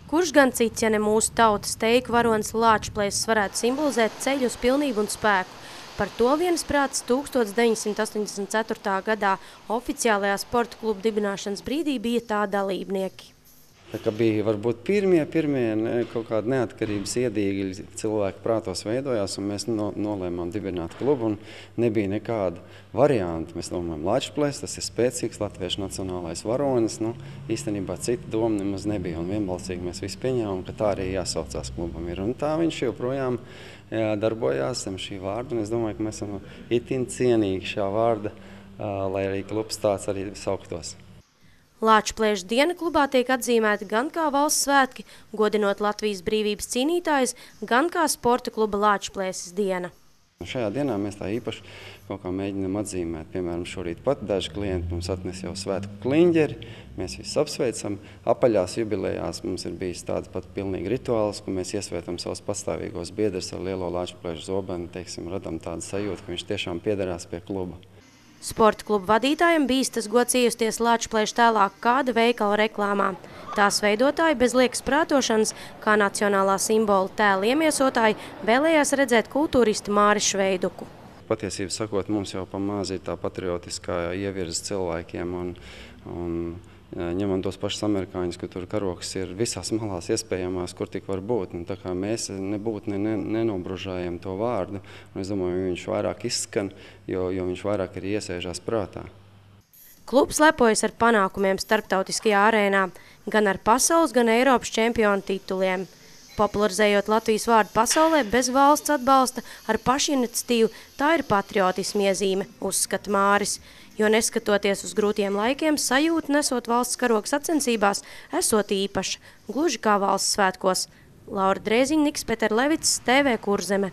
Kurš gan cits, ja ne mūsu tautas teiku varonis Lāčplēsis varētu simbolizēt ceļu uz pilnību un spēku. Par to viensprāts 1984. gadā oficiālajā sporta kluba dibināšanas brīdī bija tā dalībnieki. Tā kā bija varbūt pirmie kaut kādi neatkarības iedīgļi cilvēku prātos veidojās, un mēs nolēmām dibināt klubu, un nebija nekāda varianta. Mēs domājam, Lāčplēsis, tas ir spēcīgs latviešu nacionālais varonis, īstenībā cita doma nemaz nebija, un vienbalsīgi mēs visi pieņēmām, ka tā arī jāsaucās klubam ir. Un tā viņš joprojām darbojās zem šī vārda, un es domāju, ka mēs esam itin cienīgi šā vārda, lai arī klubs tāds arī sauktos. Lāčplēša diena klubā tiek atzīmēta gan kā valsts svētki, godinot Latvijas brīvības cīnītājus, gan kā sporta kluba Lāčplēsis diena. Šajā dienā mēs tā īpaši kaut kā mēģinām atzīmēt. Piemēram, šorīt pat daži klienti mums atnes jau svētku kliņģeri, mēs visus apsveicam. Apaļās jubilejās mums ir bijis tāds pat pilnīgi rituāls, ka mēs iesvētam savus pastāvīgos biedrus ar lielo Lāčplēša zobeni, radam tādu sajūtu, ka viņš tiešām piederās pie kluba. Sporta kluba vadītājiem bijis tas gods iejusties Lāčplēša tēlā kāda veikala reklāmā. Tās veidotāji bez liekas prātošanas, kā nacionālā simbola tēla iemiesotāji, vēlējās redzēt kultūristu Māri Šveiduku. Patiesībā sakot, mums jau pamāz ir tā patriotiskā ievirza cilvēkiem un ņemam tos pašus amerikāņus, ka tur karoks ir visās malās iespējamās, kur tik var būt. Un tā kā mēs nenobružājam to vārdu, un es domāju, viņš vairāk izskan, jo viņš vairāk ir iesēžās prātā. Klubs lepojas ar panākumiem starptautiskajā arēnā, gan ar pasaules, gan Eiropas čempionu tituliem. Popularizējot Latvijas vārdu pasaulē bez valsts atbalsta ar pašiniciatīvu, tā ir patriotisma iezīme, uzskata Māris. Jo neskatoties uz grūtiem laikiem, sajūta nesot valsts karoga sacensībās esot īpaša, gluži kā valsts svētkos. Laura Drēziņa, Niks Peterlevits, TV Kurzeme.